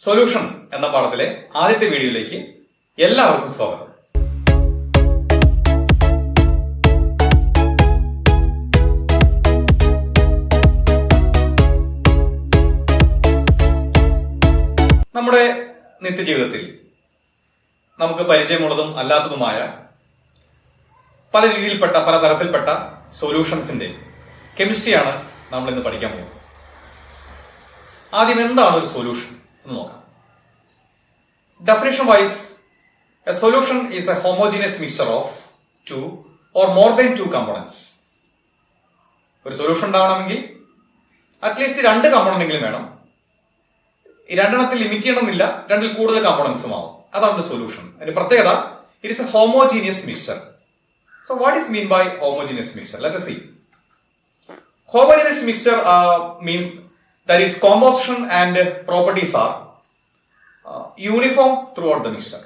Solution എന്ന പാഠത്തിലെ ആദ്യത്തെ വീഡിയോയിലേക്ക് എല്ലാവർക്കും സ്വാഗതം. നമ്മുടെ നിത്യജീവിതത്തിൽ നമുക്ക് പരിചയമുള്ളതും അല്ലാത്തതുമായ പല രീതിയിൽപ്പെട്ട പല തരത്തിൽപ്പെട്ട സൊല്യൂഷൻസിന്റെ കെമിസ്ട്രിയാണ് നമ്മൾ ഇന്ന് പഠിക്കാൻ പോകുന്നത്. ആദ്യം എന്താണ് ഒരു സൊല്യൂഷൻ എന്ന് നോക്കാം. Definition wise, a solution is a homogeneous mixture of two or more than two components. ഒരു സൊല്യൂഷൻ ഉണ്ടാവണമെങ്കിൽ അറ്റ്ലീസ്റ്റ് രണ്ട് കമ്പോണന്റെങ്കിലും വേണം. ഈ രണ്ടെണ്ണത്തിൽ ലിമിറ്റ് ചെയ്യണമെന്നില്ല, രണ്ടിൽ കൂടുതൽ കമ്പോണൻസും ആവും. അതാണ് ഒരു സൊല്യൂഷൻ. അതിന്റെ പ്രത്യേകത, it is a homogeneous mixture. So what is mean by homogeneous mixture? Let us see. Homogeneous mixture means that its composition and properties are uniform throughout the mixture.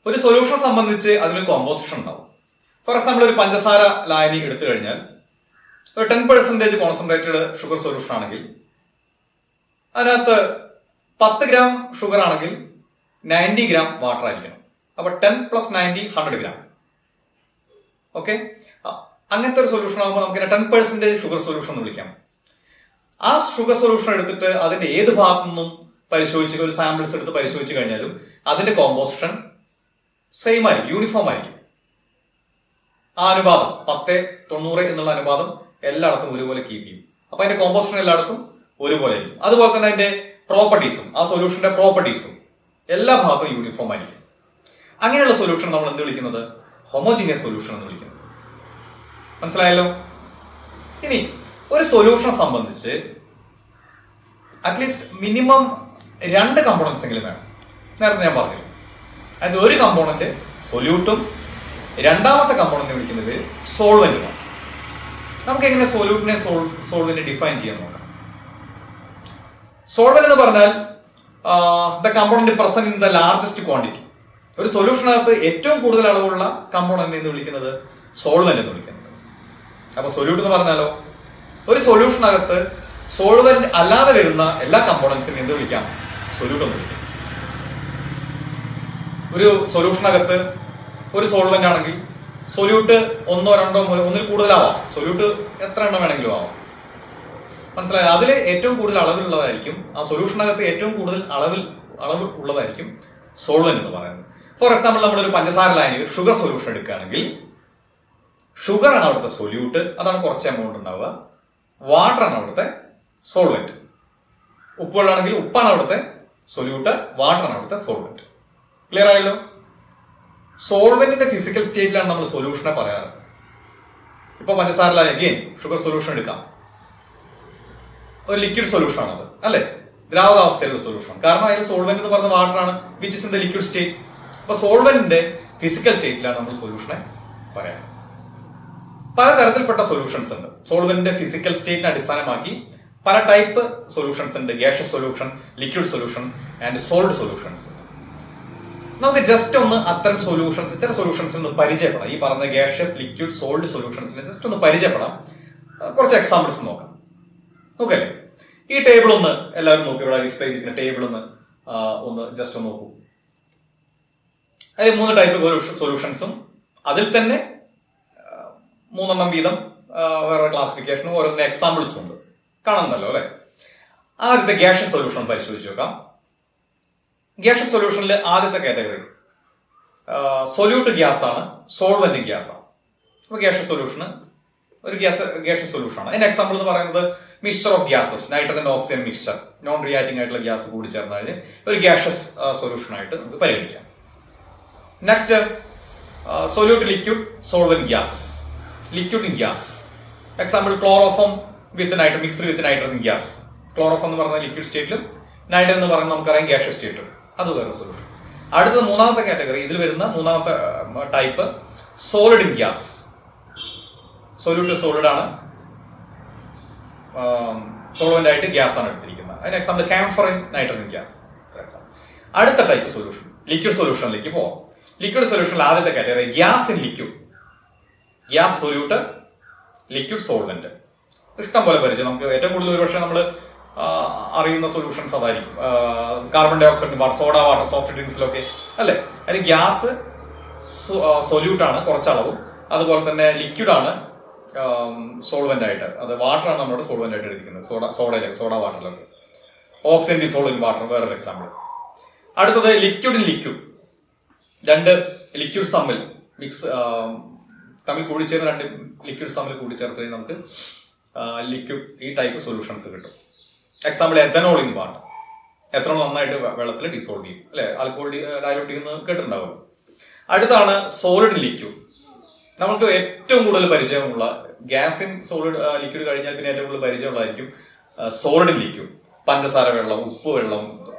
ഒരു സൊല്യൂഷനെ സംബന്ധിച്ച് അതിന് കോമ്പോസിഷൻ ഉണ്ടാവും. ഫോർ എക്സാമ്പിൾ, ഒരു പഞ്ചസാര ലായനി എടുത്തു കഴിഞ്ഞാൽ ഒരു 10% കോൺസെൻട്രേറ്റഡ് ഷുഗർ സൊല്യൂഷൻ ആണെങ്കിൽ അതിനകത്ത് 10 ഗ്രാം ഷുഗർ ആണെങ്കിൽ 90 ഗ്രാം വാട്ടർ ആയിരിക്കണം. അപ്പൊ 10 + 90 100 ഗ്രാം. ഓക്കെ, അങ്ങനത്തെ ഒരു സൊല്യൂഷൻ ആകുമ്പോൾ നമുക്ക് 10% ഷുഗർ സൊല്യൂഷൻ എന്ന് വിളിക്കാം. ആ ഷുഗർ സൊല്യൂഷൻ എടുത്തിട്ട് അതിന്റെ ഏത് ഭാഗത്തു നിന്നും പരിശോധിച്ച് ഒരു സാമ്പിൾസ് എടുത്ത് പരിശോധിച്ച് കഴിഞ്ഞാലും അതിന്റെ കോമ്പോസിഷൻ സെയിം ആയിരിക്കും, യൂണിഫോം ആയിരിക്കും. ആ അനുപാതം 10:90 എന്നുള്ള അനുപാതം എല്ലായിടത്തും ഒരുപോലെ കീപ്പ് ചെയ്യും. അപ്പൊ അതിന്റെ കോമ്പോസിഷൻ എല്ലായിടത്തും ഒരുപോലെ ആയിരിക്കും. അതുപോലെ തന്നെ അതിന്റെ പ്രോപ്പർട്ടീസും, ആ സൊല്യൂഷന്റെ പ്രോപ്പർട്ടീസും എല്ലാ ഭാഗത്തും യൂണിഫോം ആയിരിക്കും. അങ്ങനെയുള്ള സൊല്യൂഷൻ നമ്മൾ എന്ത് വിളിക്കുന്നത്? ഹോമോജീനിയസ് സൊല്യൂഷൻ എന്ന് വിളിക്കുന്നത്. മനസ്സിലായല്ലോ? ഇനി ഒരു സൊല്യൂഷനെ സംബന്ധിച്ച് അറ്റ്ലീസ്റ്റ് മിനിമം 2 കമ്പോണൻസ് എങ്കിലും വേണം. നേരത്തെ ഞാൻ പറഞ്ഞു, അതായത് ഒരു കമ്പോണന്റ് സൊല്യൂട്ടും രണ്ടാമത്തെ കമ്പോണന്റ് വിളിക്കുന്നത് സോൾവെന്റുമാണ്. നമുക്ക് എങ്ങനെ സൊല്യൂട്ടിനെ സോൾവെന്റ് ഡിഫൈൻ ചെയ്യാൻ നോക്കാം. സോൾവെന്റ് എന്ന് പറഞ്ഞാൽ the component present in the largest quantity. ഒരു സൊല്യൂഷനകത്ത് ഏറ്റവും കൂടുതൽ അളവുള്ള കമ്പോണന്റ് എന്ന് വിളിക്കുന്നത് സോൾവെന്റ് എന്ന് വിളിക്കുന്നത്. അപ്പൊ സൊല്യൂട്ട് എന്ന് പറഞ്ഞാലോ, ഒരു സൊല്യൂഷനകത്ത് സോൾവെന്റ് അല്ലാതെ വരുന്ന എല്ലാ കമ്പോണൻസിനും എന്ത് വിളിക്കാം? സൊല്യൂട്ട് എന്ന് വിളിക്കാം. ഒരു സൊല്യൂഷനകത്ത് ഒരു സോൾവെന്റ് ആണെങ്കിൽ സൊല്യൂട്ട് 1, 2, 1 കൂടുതലാവാം. സൊല്യൂട്ട് എത്ര എണ്ണം വേണമെങ്കിലും ആവാം. മനസ്സിലായി? അതിൽ ഏറ്റവും കൂടുതൽ അളവിലുള്ളതായിരിക്കും, ആ സൊല്യൂഷനകത്ത് ഏറ്റവും കൂടുതൽ അളവ് ഉള്ളതായിരിക്കും സോൾവെന്റ് എന്ന് പറയുന്നത്. ഫോർ എക്സാമ്പിൾ, നമ്മളൊരു പഞ്ചസാര ലായനി ഷുഗർ സൊല്യൂഷൻ എടുക്കുകയാണെങ്കിൽ ഷുഗർ ആണ് അവിടുത്തെ സൊല്യൂട്ട്, അതാണ് കുറച്ച് എമൗണ്ട് ഉണ്ടാവുക. വാട്ടർ ആണ് അവിടുത്തെ സോൾവെന്റ്. ഉപ്പുവെള്ളമാണെങ്കിൽ ഉപ്പാണ് അവിടുത്തെ സൊല്യൂട്ട്, വാട്ടർ ആണ് അവിടുത്തെ സോൾവെന്റ്. ക്ലിയർ ആയല്ലോ? സോൾവെന്റിന്റെ ഫിസിക്കൽ സ്റ്റേറ്റിലാണ് നമ്മൾ സൊല്യൂഷനെ പറയാറ്. ഇപ്പൊ പഞ്ചസാര അഗെയിൻ ഷുഗർ സൊല്യൂഷൻ എടുക്കാം. ഒരു ലിക്വിഡ് സൊല്യൂഷൻ ആണത്, അല്ലെ? ദ്രാവകാവസ്ഥയിലുള്ള സൊല്യൂഷൻ. കാരണം അതിൽ സോൾവെന്റ് എന്ന് പറയുന്ന വാട്ടർ ആണ്, which is in the liquid state. അപ്പൊ സോൾവെന്റിന്റെ ഫിസിക്കൽ സ്റ്റേറ്റിലാണ് നമ്മൾ സൊല്യൂഷനെ പറയാറ്. പലതരത്തിൽപ്പെട്ട സൊല്യൂഷൻസ് ഉണ്ട്. സോൾവെന്റിന്റെ ഫിസിക്കൽ സ്റ്റേറ്റിനെ അടിസ്ഥാനമാക്കി പല ടൈപ്പ് സൊല്യൂഷൻസ് ഉണ്ട്. Gaseous solution, liquid solution and sold solutions. നമുക്ക് ജസ്റ്റ് ഒന്ന് അത്തരം സൊല്യൂഷൻസ്, ചില സൊല്യൂഷൻസ് ഒന്ന് പരിചയപ്പെടാം. ഈ പറഞ്ഞ ഗ്യാഷ്യസ്, ലിക്വിഡ്, സോൾഡ് സൊല്യൂഷൻസിനെ ജസ്റ്റ് ഒന്ന് പരിചയപ്പെടാം. കുറച്ച് എക്സാമ്പിൾസ് നോക്കാം. നോക്കല്ലേ? ഈ ടേബിൾ ഒന്ന് എല്ലാവരും നോക്കി. ഇവിടെ ഡിസ്പ്ലേ ചെയ്തിരിക്കുന്ന ടേബിൾ ഒന്ന് ജസ്റ്റ് ഒന്ന് നോക്കൂ. അതിൽ 3 ടൈപ്പ് സൊല്യൂഷൻസും അതിൽ തന്നെ 3 വീതം വേറെ ക്ലാസിഫിക്കേഷനും ഓരോന്ന് എക്സാമ്പിൾസും ഉണ്ട്. കാണുന്നല്ലോ അല്ലെ? ആദ്യത്തെ ഗ്യാഷ്യസ് സൊല്യൂഷൻ പരിശോധിച്ച് നോക്കാം. ഗ്യാഷ്യസ് സൊല്യൂഷനിൽ ആദ്യത്തെ കാറ്റഗറി സൊല്യൂട്ട് ഗ്യാസ് ആണ്, സോൾവെന്റ് ഗ്യാസ് ആണ്. അപ്പൊ ഗ്യാഷ്യസ് സൊല്യൂഷന് ഒരു ഗ്യാഷ്യസ് സൊല്യൂഷൻ ആണ്. അതിന്റെ എക്സാമ്പിൾ എന്ന് പറയുന്നത് mixture of gases, nitrogen oxygen mixture, non reacting ആയിട്ടുള്ള ഗ്യാസ് കൂടി ചേർന്നതിന് ഒരു ഗ്യാഷ്യസ് സൊല്യൂഷൻ ആയിട്ട് നമുക്ക് പരിഗണിക്കാം. Next, solute liquid solvent gas, liquid in gas. Example chloroform with nitrogen, mixed with nitrogen gas. Chloroform എന്ന് പറയുന്ന ലിക്വിഡ് സ്റ്റേറ്റിലും നൈട്രജൻ എന്ന് പറയുന്നത് നമുക്കറിയാം ഗ്യാഷ്യസ് സ്റ്റേറ്റിലും. അത് വേറെ സൊല്യൂഷൻ. അടുത്തത് 3ാമത്തെ കാറ്റഗറി, ഇതിൽ വരുന്ന 3ാമത്തെ type solid in gas. Solute solid ആണ്, സോൾവെന്റ് ആയിട്ട് ഗ്യാസ് ആണ് എടുത്തിരിക്കുന്നത്. അതിന് example camphor in nitrogen gas. അടുത്ത ടൈപ്പ് സൊല്യൂഷൻ ലിക്വിഡ് സൊല്യൂഷനിലേക്ക് പോവാം. ലിക്വിഡ് സൊല്യൂഷനിൽ ആദ്യത്തെ category gas in liquid. Gas solute, liquid solvent. ഇഷ്ടം പോലെ പരിചയം. നമുക്ക് ഏറ്റവും കൂടുതൽ ഒരുപക്ഷെ നമ്മൾ അറിയുന്ന സൊല്യൂഷൻസ് അതായിരിക്കും. Carbon dioxide water, soda water, soft ഡ്രിങ്ക്സിലൊക്കെ അല്ലേ. അതിന് ഗ്യാസ് സൊല്യൂട്ടാണ് കുറച്ചളവും, അതുപോലെ തന്നെ ലിക്വിഡാണ് സോൾവെന്റ് ആയിട്ട്. അത് വാട്ടറാണ് നമ്മുടെ സോൾവെന്റ് ആയിട്ട് എടുക്കുന്നത്, സോഡ വാട്ടറിലൊക്കെ. ഓക്സിജൻ ഡിസോൾവ് ഇൻ വാട്ടർ വേറൊരു എക്സാമ്പിൾ. അടുത്തത് ലിക്വിഡ് ഇൻ ലിക്വിഡ്. രണ്ട് ലിക്വിഡ്സ് തമ്മിൽ കൂടിച്ചേർന്ന് രണ്ട് ലിക്വിഡ്സ് തമ്മിൽ കൂടിച്ചേർത്ത് കഴിഞ്ഞാൽ നമുക്ക് ലിക്വിഡ് ഈ ടൈപ്പ് സൊല്യൂഷൻസ് കിട്ടും. Example ethanol in water. Ethanol നന്നായിട്ട് വെള്ളത്തിൽ ഡിസോൾവ് ചെയ്യും അല്ലെ, ആൽക്കഹോൾ ഡയലൂട്ട് ചെയ്യുന്നത് കേട്ടിട്ടുണ്ടാവുമല്ലോ. അടുത്താണ് സോളിഡ് ലിക്വിഡ്. നമുക്ക് ഏറ്റവും കൂടുതൽ പരിചയമുള്ള ഗ്യാസ് ഇൻ സോളിഡ് ലിക്വിഡ് കഴിഞ്ഞാൽ പിന്നെ ഏറ്റവും കൂടുതൽ പരിചയമുള്ളതായിരിക്കും സോളിഡ് ലിക്വിഡ്. പഞ്ചസാര വെള്ളം, ഉപ്പ് വെള്ളം,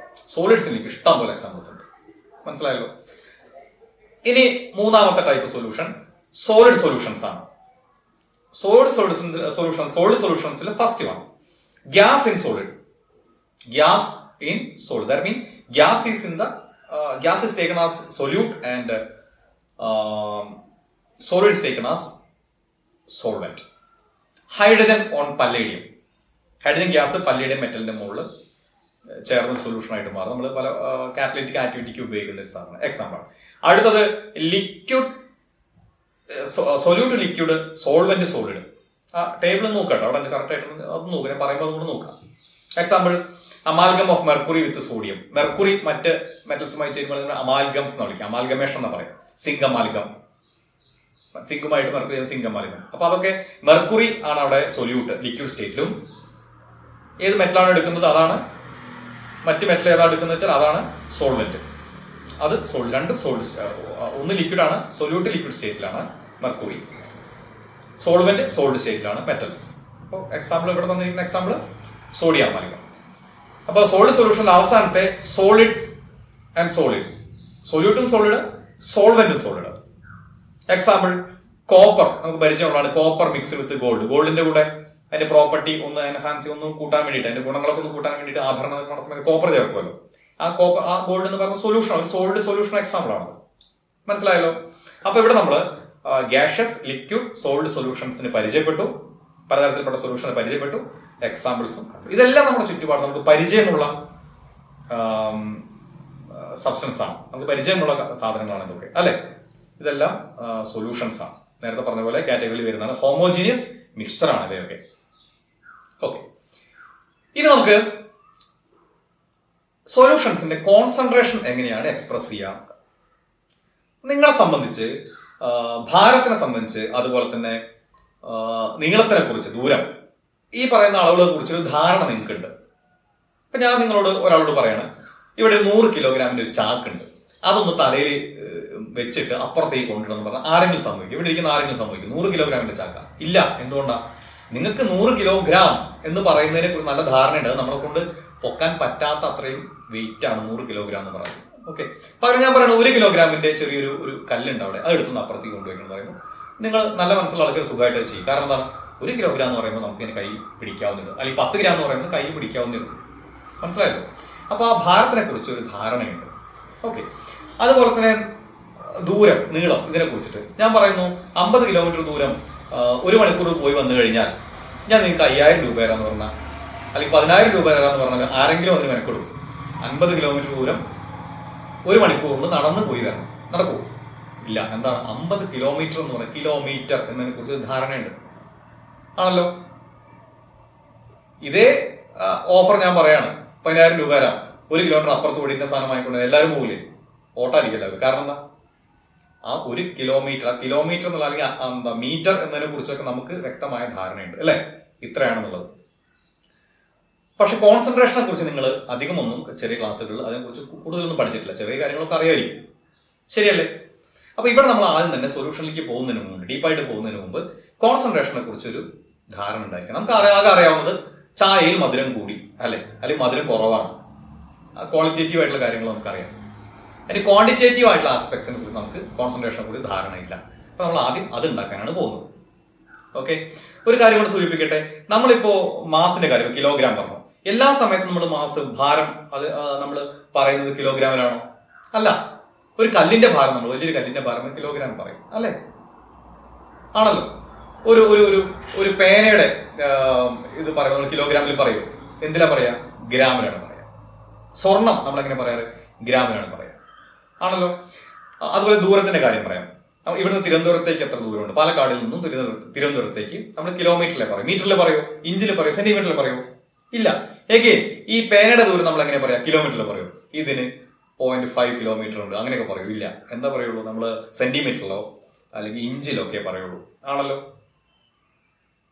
സോളിഡ്സ് ഇൻ ലിക്വിഡ് ഇഷ്ടം പോലെ എക്സാമ്പിൾസ് ഉണ്ട്. മനസ്സിലായല്ലോ. ഇനി മൂന്നാമത്തെ ടൈപ്പ് സൊല്യൂഷൻ സോളിഡ് സൊല്യൂഷൻസ് ആണ്. സോളിഡ് സൊല്യൂഷൻസിൽ first one gas in solid. Gas in solid that mean gas is taken as solute and solid is taken as solvent. Hydrogen on palladium. Hydrogen gas പല്ലിയുടെയും മെറ്റലിന്റെ മുകളിൽ ചേർന്ന സൊല്യൂഷൻ ആയിട്ട് മാറും. നമ്മൾ പല കാറ്റലിറ്റിക് ആക്ടിവിറ്റിക്ക് ഉപയോഗിക്കുന്ന ഒരു സാധനം എക്സാമ്പിൾ. അടുത്തത് liquid solute liquid solvent solid. ആ ടേബിൾ നോക്കട്ടോ, അവിടെ കറക്റ്റ് ആയിട്ട് അത് നോക്കുക, ഞാൻ പറയുമ്പോൾ അതുകൊണ്ട് നോക്കാം. Example amalgam of mercury with sodium. Mercury മറ്റ് മെറ്റൽസുമായി ചേരുമ്പോൾ അമാൽഗംസ് എന്ന് വിളിക്കാം, അമാൽഗമേഷൻ എന്ന് പറയാം. സിങ്ക് അമാൽഗം, സിങ്കുമായിട്ട് മെർക്കുറി സിങ്ക് അമാൽഗം. അപ്പൊ അതൊക്കെ മെർക്കുറി ആണ് അവിടെ സൊല്യൂട്ട് ലിക്വിഡ് സ്റ്റേറ്റിലും. ഏത് മെറ്റലാണ് എടുക്കുന്നത് അതാണ്, മറ്റ് മെറ്റൽ ഏതാണ് എടുക്കുന്നത് വെച്ചാൽ അതാണ് സോൾവെന്റ്. അത് രണ്ടും ഒന്ന് ലിക്വിഡ് ആണ്, സൊല്യൂട്ട് ലിക്വിഡ് സ്റ്റേറ്റിലാണ് മെർക്കുറി, സോൾവെന്റ് സോൾഡ് സ്റ്റേറ്റിലാണ് മെറ്റൽസ്. അപ്പോൾ എക്സാമ്പിൾ ഇവിടെ തന്നിരിക്കുന്ന എക്സാമ്പിൾ സോഡിയം അമാൽഗം. അപ്പോൾ സോളിഡ് സൊല്യൂഷനിൽ അവസാനത്തെ സോളിഡ് ആൻഡ് സോളിഡ്, സൊല്യൂട്ടും സോളിഡ്, സോൾവെന്റും സോളിഡ്. എക്സാമ്പിൾ കോപ്പർ, നമുക്ക് പരിചയമുള്ളതാണ്. Copper mix with gold. ഗോൾഡിന്റെ കൂടെ അതിന്റെ പ്രോപ്പർട്ടി ഒന്ന് എൻഹാൻസ് ഒന്ന് കൂട്ടാൻ വേണ്ടിയിട്ട്, അതിന്റെ ഗുണങ്ങളൊക്കെ ഒന്ന് കൂട്ടാൻ വേണ്ടിയിട്ട് ആഭരണ നിർമ്മാണ സമയത്ത് കോപ്പർ ചേർക്കുമല്ലോ. ആ ഗോൾഡ് എന്ന് പറയുന്ന സൊല്യൂഷൻ, ഒരു സോൾഡ് സൊല്യൂഷൻ എക്സാമ്പിൾ ആണ്. മനസ്സിലായല്ലോ. അപ്പൊ ഇവിടെ നമ്മൾ ഗ്യാഷ്യസ്, ലിക്വിഡ്, സോൾഡ് സൊല്യൂഷൻസിന് പരിചയപ്പെട്ടു, പലതരത്തിൽപ്പെട്ട സൊല്യൂഷന് പരിചയപ്പെട്ടു, എക്സാമ്പിൾസും കണ്ടു. ഇതെല്ലാം നമ്മുടെ ചുറ്റുപാട് നമുക്ക് പരിചയമുള്ള സബ്സ്റ്റൻസ് ആണ്, നമുക്ക് പരിചയമുള്ള സാധനങ്ങളാണ് ഇതൊക്കെ അല്ലെ. ഇതെല്ലാം സൊല്യൂഷൻസ് ആണ്. നേരത്തെ പറഞ്ഞ പോലെ കാറ്റഗറിയിൽ വരുന്നതാണ്. ഹോമോജീനിയസ് മിക്സ്ചർ ആണ് ഇവയൊക്കെ. ഓക്കെ, ഇനി നമുക്ക് സൊല്യൂഷൻസിന്റെ കോൺസെൻട്രേഷൻ എങ്ങനെയാണ് എക്സ്പ്രസ് ചെയ്യാം. നിങ്ങളെ സംബന്ധിച്ച്, ഭാരത്തിനെ സംബന്ധിച്ച്, അതുപോലെ തന്നെ നീളത്തിനെ കുറിച്ച്, ദൂരം, ഈ പറയുന്ന അളവുകളെ കുറിച്ചൊരു ധാരണ നിങ്ങൾക്കുണ്ട്. ഇപ്പൊ ഞാൻ ഒരാളോട് പറയാണ്, ഇവിടെ 100 കിലോഗ്രാമിന്റെ ഒരു ചാക്കുണ്ട്, അതൊന്ന് തലയിൽ വെച്ചിട്ട് അപ്പുറത്തേക്ക് കൊണ്ടുവരണം പറഞ്ഞാൽ ആരെങ്കിലും സംഭവിക്കും? ഇവിടെ ഇരിക്കുന്ന ആരെങ്കിലും സംഭവിക്കും? 100 കിലോഗ്രാമിന്റെ ചാക്ക ഇല്ല. എന്തുകൊണ്ടാ? നിങ്ങൾക്ക് 100 കിലോഗ്രാം എന്ന് പറയുന്നതിനെ കുറിച്ച് നല്ല ധാരണയുണ്ട്. നമ്മളെ കൊണ്ട് പൊക്കാൻ പറ്റാത്ത അത്രയും വെയിറ്റ് ആണ് 100 കിലോഗ്രാം എന്ന് പറയുന്നത്. ഓക്കെ, പകരം ഞാൻ പറയുന്നത് 1 കിലോഗ്രാമിന്റെ ചെറിയൊരു കല്ലുണ്ട് അവിടെ, അത് എടുത്തുനിന്ന് അപ്പുറത്തേക്ക് കൊണ്ടുവയ്ക്കണം എന്ന് പറയുമ്പോൾ നിങ്ങൾ നല്ല മനസ്സിലുള്ള ആൾക്കാർ സുഖമായിട്ട് ചെയ്യും. കാരണം എന്താണ്? 1 കിലോഗ്രാം എന്ന് പറയുമ്പോൾ നമുക്ക് ഇതിനെ കൈ പിടിക്കാവുന്നുണ്ട്, അല്ലെങ്കിൽ 10 ഗ്രാം എന്ന് പറയുമ്പോൾ കൈ പിടിക്കാവുന്നുണ്ട്. മനസ്സിലായല്ലോ. അപ്പൊ ആ ഭാരത്തിനെ കുറിച്ച് ഒരു ധാരണയുണ്ട്. ഓക്കെ, അതുപോലെ തന്നെ ദൂരം, നീളം, ഇതിനെ കുറിച്ചിട്ട് ഞാൻ പറയുന്നു 50 കിലോമീറ്റർ ദൂരം 1 മണിക്കൂർ പോയി വന്നു കഴിഞ്ഞാൽ ഞാൻ നിങ്ങൾക്ക് 5000 രൂപ തരാന്ന് പറഞ്ഞാൽ, അല്ലെങ്കിൽ 10000 രൂപ തരാന്ന് പറഞ്ഞാൽ ആരെങ്കിലും അതിന് മെനക്കെടും? 50 കിലോമീറ്റർ ദൂരം 1 മണിക്കൂർ കൊണ്ട് നടന്നു പോയി വരണം, നടക്കൂ? ഇല്ല. എന്താണ് 50 കിലോമീറ്റർ എന്ന് പറയുന്നത്? കിലോമീറ്റർ എന്നതിനെ കുറിച്ച് ധാരണയുണ്ട് ആണല്ലോ. ഇതേ ഓഫർ ഞാൻ പറയാണ്, 10000 രൂപ തരാം, 1 കിലോമീറ്റർ അപ്പുറത്ത് ഓടിന്റെ സാധനം വാങ്ങിക്കൊണ്ട് എല്ലാവരും പോകില്ലേ? ഓട്ടായിരിക്കും എല്ലാവരും. കാരണം എന്താ? ആ 1 കിലോമീറ്റർ, ആ കിലോമീറ്റർ എന്നുള്ള അല്ലെങ്കിൽ മീറ്റർ എന്നതിനെ കുറിച്ചൊക്കെ നമുക്ക് വ്യക്തമായ ധാരണയുണ്ട് അല്ലെ, ഇത്രയാണെന്നുള്ളത്. പക്ഷെ കോൺസെൻട്രേഷനെ കുറിച്ച് നിങ്ങൾ അധികമൊന്നും ചെറിയ ക്ലാസ്സുകളിൽ അതിനെക്കുറിച്ച് കൂടുതലൊന്നും പഠിച്ചിട്ടില്ല. ചെറിയ കാര്യങ്ങളൊക്കെ അറിയായിരിക്കും, ശരിയല്ലേ? അപ്പൊ ഇവിടെ നമ്മൾ ആദ്യം തന്നെ സൊല്യൂഷനിലേക്ക് പോകുന്നതിന് മുമ്പ്, ഡീപ്പായിട്ട് പോകുന്നതിന് മുമ്പ് കോൺസെൻട്രേഷനെ കുറിച്ചൊരു ധാരണ ഉണ്ടായിരിക്കണം. നമുക്ക് ആകെ അറിയാവുന്നത് ചായയിൽ മധുരം കൂടി അല്ലെ, അല്ലെങ്കിൽ മധുരം കുറവാണ്. ക്വാളിറ്റേറ്റീവ് ആയിട്ടുള്ള കാര്യങ്ങൾ നമുക്കറിയാം. അതിന് ക്വാണ്ടിറ്റേറ്റീവ് ആയിട്ടുള്ള ആസ്പെക്ട്സിനെ കുറിച്ച് നമുക്ക് കോൺസെൻട്രേഷനെ കുറിച്ച് ധാരണയില്ല. അപ്പൊ നമ്മൾ ആദ്യം അത് ഉണ്ടാക്കാനാണ് പോകുന്നത്. ഓക്കെ, ഒരു കാര്യം കൂടെ സൂചിപ്പിക്കട്ടെ. നമ്മളിപ്പോ മാസിന്റെ കാര്യം കിലോഗ്രാം പറഞ്ഞു. എല്ലാ സമയത്തും നമ്മൾ മാസ്, ഭാരം, അത് നമ്മൾ പറയുന്നത് കിലോഗ്രാമിലാണോ? അല്ല. ഒരു കല്ലിന്റെ ഭാരം, നമ്മൾ വലിയൊരു കല്ലിന്റെ ഭാരം കിലോഗ്രാം പറയും അല്ലെ, ആണല്ലോ. ഒരു പേനയുടെ ഇത് പറയുമ്പോൾ കിലോഗ്രാമിൽ പറയും എന്തിനാ പറയാ? ഗ്രാമിലാണ് പറയാ. സ്വർണം നമ്മൾ എങ്ങനെ പറയാറ്? ഗ്രാമിലാണ് പറയാ, ആണല്ലോ. അതുപോലെ ദൂരത്തിന്റെ കാര്യം പറയാം. ഇവിടുന്ന് തിരുവനന്തപുരത്തേക്ക് എത്ര ദൂരമുണ്ട്? പാലക്കാടിൽ നിന്നും തിരുവനന്തപുരത്തേക്ക് നമ്മൾ കിലോമീറ്ററിലെ പറയും, മീറ്ററിൽ പറയോ, ഇഞ്ചിൽ പറയോ, സെന്റിമീറ്ററിൽ പറയോ? ഇല്ല. എഗെയിൻ ഈ പേനയുടെ ദൂരം നമ്മൾ എങ്ങനെ പറയാം? കിലോമീറ്ററിൽ പറയോ? ഇതിന് 0.5 കിലോമീറ്റർ ഉണ്ട്, അങ്ങനെയൊക്കെ പറയൂ? ഇല്ല. എന്താ പറയുള്ളൂ? നമ്മൾ സെന്റിമീറ്ററിലോ അല്ലെങ്കിൽ ഇഞ്ചിലോ ഒക്കെ പറയുള്ളൂ, ആണല്ലോ.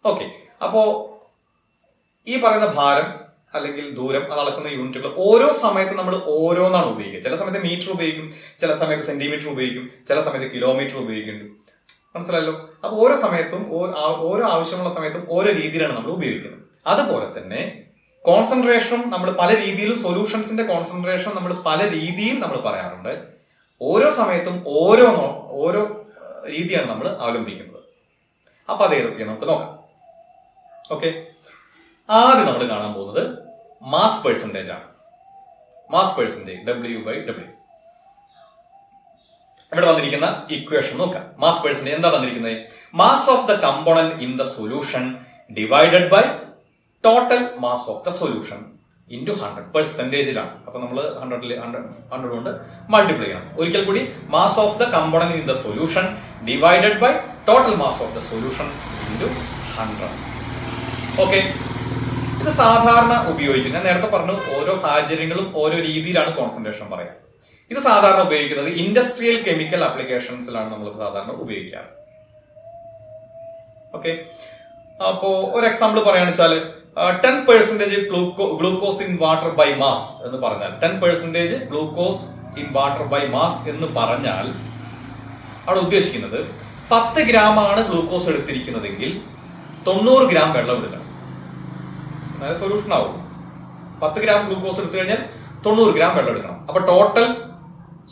ഓക്കെ, അപ്പോ ഈ പറയുന്ന ഭാരം അല്ലെങ്കിൽ ദൂരം അത് അളക്കുന്ന യൂണിറ്റുകൾ ഓരോ സമയത്ത് നമ്മൾ ഓരോന്നാണ് ഉപയോഗിക്കുക. ചില സമയത്ത് മീറ്റർ ഉപയോഗിക്കും, ചില സമയത്ത് സെന്റിമീറ്റർ ഉപയോഗിക്കും, ചില സമയത്ത് കിലോമീറ്റർ ഉപയോഗിക്കുന്നുണ്ട്. മനസ്സിലായല്ലോ? അപ്പൊ ഓരോ സമയത്തും ഓരോ ആവശ്യമുള്ള സമയത്തും ഓരോ രീതിയിലാണ് നമ്മൾ ഉപയോഗിക്കുന്നത്. അതുപോലെ തന്നെ കോൺസെൻട്രേഷനും നമ്മൾ പല രീതിയിലും, സൊല്യൂഷൻസിന്റെ കോൺസെൻട്രേഷൻ നമ്മൾ പല രീതിയിൽ നമ്മൾ പറയാറുണ്ട്. ഓരോ സമയത്തും ഓരോ രീതിയാണ് നമ്മൾ അവലംബിക്കുന്നത്. അപ്പൊ അത് ഏതൊക്കെയാണ് നമുക്ക് നോക്കാം. ഓക്കെ, ആദ്യം നമ്മൾ കാണാൻ പോകുന്നത് മാസ് പെർസെന്റേജ് ആണ്. Mass percentage W/W. ഇവിടെ തന്നിരിക്കുന്ന ഇക്വേഷൻ നോക്കാം. മാസ് പെർസെന്റേജ് എന്താ തന്നിരിക്കുന്നത്? Mass of the component in the solution divided by total mass of the solution into 100%. അപ്പൊ നമ്മൾ 100 കൊണ്ട് മൾട്ടിപ്ലൈ ചെയ്യണം. ഒരിക്കൽ കൂടി, mass of the component in the solution divided by total mass of the solution into 100. Okay, ഇത് സാധാരണ ഉപയോഗിക്കും. ഞാൻ നേരത്തെ പറഞ്ഞു, ഓരോ സാഹചര്യങ്ങളും ഓരോ രീതിയിലാണ് കോൺസെൻട്രേഷൻ പറയാം. ഇത് സാധാരണ ഉപയോഗിക്കുന്നത് ഇൻഡസ്ട്രിയൽ കെമിക്കൽ ആപ്ലിക്കേഷൻസിലാണ് നമ്മൾ സാധാരണ ഉപയോഗിക്കാറ്. ഓക്കെ, അപ്പോ ഒരു എക്സാമ്പിൾ പറയുകയാണെന്ന് വെച്ചാൽ 10% glucose in water by mass എന്ന് പറഞ്ഞാൽ, 10% glucose in water by mass എന്ന് പറഞ്ഞാൽ അവിടെ ഉദ്ദേശിക്കുന്നത് 10 ഗ്രാമാണ് ഗ്ലൂക്കോസ് എടുത്തിരിക്കുന്നതെങ്കിൽ 90 ഗ്രാം വെള്ളം എടുക്കണം. അതായത് സൊല്യൂഷൻ ആവും. 10 ഗ്രാം ഗ്ലൂക്കോസ് എടുത്തു കഴിഞ്ഞാൽ 90 ഗ്രാം വെള്ളം എടുക്കണം. അപ്പൊ ടോട്ടൽ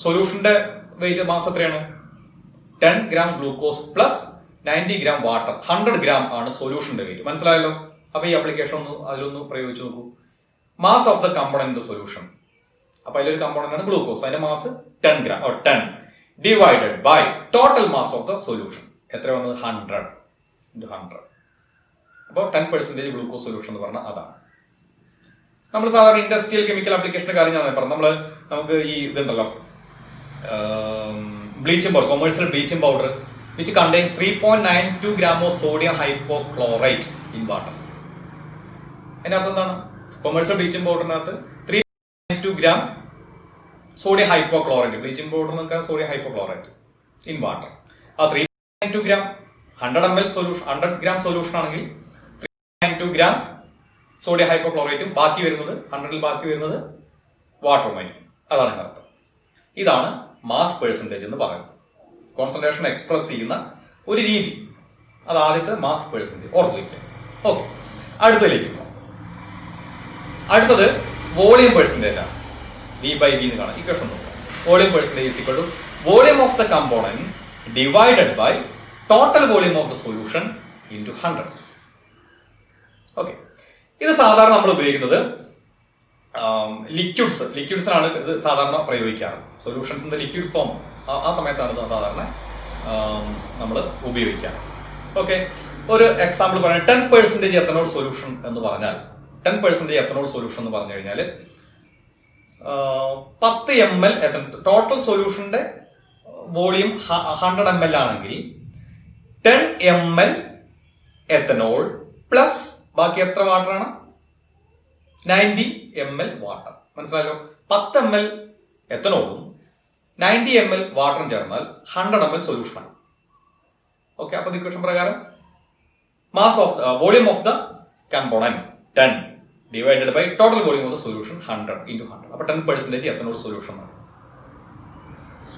സൊല്യൂഷന്റെ വെയിറ്റ് മാസ് എത്രയാണ്? 10 gram glucose plus 90 gram water, 100 gram ആണ് സൊല്യൂഷന്റെ വെയിറ്റ്. മനസ്സിലായല്ലോ? അപ്പൊ ഈ ആപ്ലിക്കേഷൻ അതിലൊന്ന് പ്രയോഗിച്ച് നോക്കൂ. Mass of the component in the solution. അപ്പൊ അതിലൊരു കമ്പോണന്റ് ആണ് ഗ്ലൂക്കോസ്, അതിന്റെ mass 10 gram 10 divided by total mass of the solution. എത്ര വന്നത്? 100 × 100. അപ്പോൾ 10% ഗ്ലൂക്കോസ് സൊല്യൂഷൻ എന്ന് പറഞ്ഞാൽ അതാണ്. നമ്മൾ സാധാരണ ഇൻഡസ്ട്രിയൽ കെമിക്കൽ ആപ്ലിക്കേഷന്റെ കാര്യം ഞാൻ പറഞ്ഞു. നമുക്ക് ഈ ഇതുണ്ടല്ലോ, bleaching powder, commercial bleaching powder which contain 3.92 gram of sodium hypochlorite in water. അതിന്റെ അർത്ഥം എന്താണ്? കൊമേഴ്സ്യൽ ബ്ലീച്ചിങ് പൗഡറിനകത്ത് 3.92 gram sodium hypochlorite, bleaching powder നോക്കാൻ സോഡിയം ഹൈപ്പോക്ലോറൈറ്റ് ഇൻ വാട്ടർ. ആ 3.92 gram 100 ml solution, 100 gram solution ആണെങ്കിൽ 3.92 ഗ്രാം സോഡിയം ഹൈപ്പോക്ലോറൈറ്റും ബാക്കി വരുന്നത് 100ൽ ബാക്കി വരുന്നത് വാട്ടറുമായിരിക്കും. അതാണ് ഇതിന്റെ അർത്ഥം. ഇതാണ് മാസ് പെർസെന്റേജ് എന്ന് പറയുന്നത്. കോൺസെൻട്രേഷൻ എക്സ്പ്രസ് ചെയ്യുന്ന ഒരു രീതി. അത് ആദ്യത്തെ മാസ് പെർസെന്റേജ് ഓർത്ത് വയ്ക്കുക. ഓക്കെ, അടുത്തതിലേക്ക് പോകാം. അടുത്തത് വോളിയം പെർസെന്റേജ് ആണ്. V/V എന്ന് കാണാം. ഇക്വേഷൻ നോക്കാം. Volume percentage is equal to volume of the component divided by total volume of the solution into 100. Okay, ഇത് സാധാരണ നമ്മൾ ഉപയോഗിക്കുന്നത് ലിക്വിഡ്സിനാണ് ഇത് സാധാരണ പ്രയോഗിക്കാറ്. സൊല്യൂഷൻസിന്റെ ലിക്വിഡ് ഫോം ആ സമയത്താണ് ഇത് സാധാരണ നമ്മൾ ഉപയോഗിക്കാറ്. ഓക്കെ, ഒരു എക്സാമ്പിൾ പറയാം. 10% എത്തനോൾ സൊല്യൂഷൻ എന്ന് പറഞ്ഞാൽ, 10% എത്തനോൾ സൊല്യൂഷൻ എന്ന് പറഞ്ഞു കഴിഞ്ഞാൽ 10 ml ടോട്ടൽ സൊല്യൂഷന്റെ വോളിയം 100 ml ആണെങ്കിൽ 10 ml എത്തനോൾ പ്ലസ് ബാക്കി എത്ര വാട്ടറാണ്? 90 ml വാട്ടർ. മനസ്സിലായല്ലോ? 10 ml എത്തനോളും 90 ml വാട്ടറും ചേർന്നാൽ 100 ml സൊല്യൂഷനാണ്. ഓക്കെ, അപ്പൊ ഇക്വേഷൻ പ്രകാരം mass of volume of the component 10 divided by total volume of the solution 100 × 100. അപ്പൊ 10% എത്തനോൾ സൊല്യൂഷൻ ആണ്.